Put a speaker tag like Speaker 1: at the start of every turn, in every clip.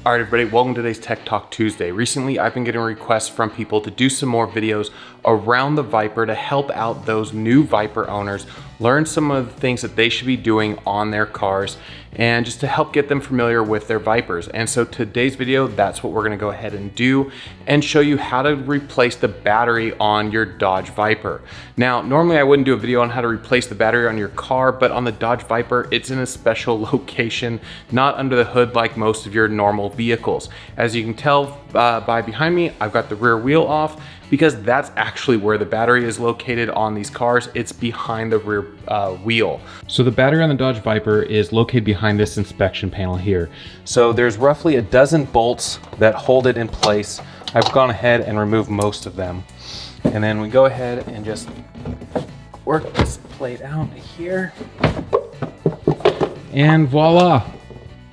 Speaker 1: All right, everybody, welcome to today's Tech Talk Tuesday. Recently, I've been getting requests from people to do some more videos around the Viper to help out those new Viper owners, learn some of the things that they should be doing on their cars, and just to help get them familiar with their Vipers. And so today's video, that's what we're gonna go ahead and do and show you how to replace the battery on your Dodge Viper. Now, normally I wouldn't do a video on how to replace the battery on your car, but on the Dodge Viper, it's in a special location, not under the hood like most of your normal vehicles. As you can tell by behind me, I've got the rear wheel off because that's actually where the battery is located on these cars. It's behind the rear wheel. So the battery on the Dodge Viper is located behind this inspection panel here. So there's roughly a dozen bolts that hold it in place. I've gone ahead and removed most of them. And then we go ahead and just work this plate out here. And voila,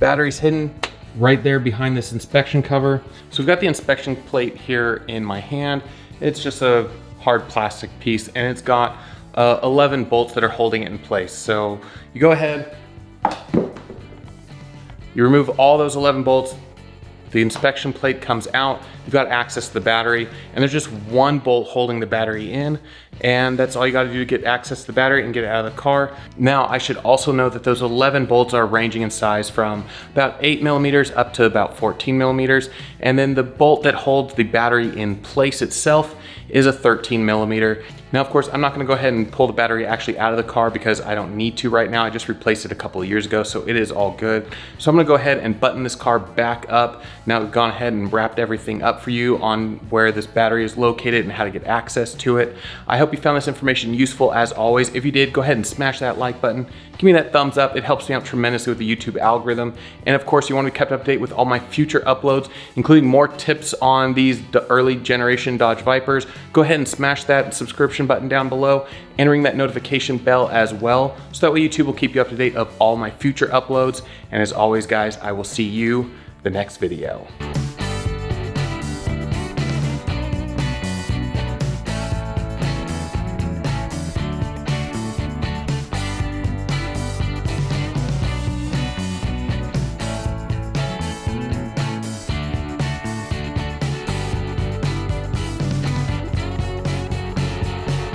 Speaker 1: battery's hidden right there behind this inspection cover. So we've got the inspection plate here in my hand. It's just a hard plastic piece and it's got 11 bolts that are holding it in place. So you go ahead, you remove all those 11 bolts, the inspection plate comes out, you've got access to the battery, and there's just one bolt holding the battery in, and that's all you gotta do to get access to the battery and get it out of the car. Now, I should also know that those 11 bolts are ranging in size from about 8 millimeters up to about 14 millimeters, and then the bolt that holds the battery in place itself is a 13 millimeter. Now, of course, I'm not gonna go ahead and pull the battery actually out of the car because I don't need to right now. I just replaced it a couple of years ago, so it is all good. So I'm gonna go ahead and button this car back up. Now we've gone ahead and wrapped everything up for you on where this battery is located and how to get access to it. I hope you found this information useful as always. If you did, go ahead and smash that like button. Give me that thumbs up. It helps me out tremendously with the YouTube algorithm. And of course, you want to be kept up to date with all my future uploads, including more tips on these early generation Dodge Vipers. Go ahead and smash that subscription button down below and ring that notification bell as well. So that way YouTube will keep you up to date of all my future uploads. And as always, guys, I will see you the next video.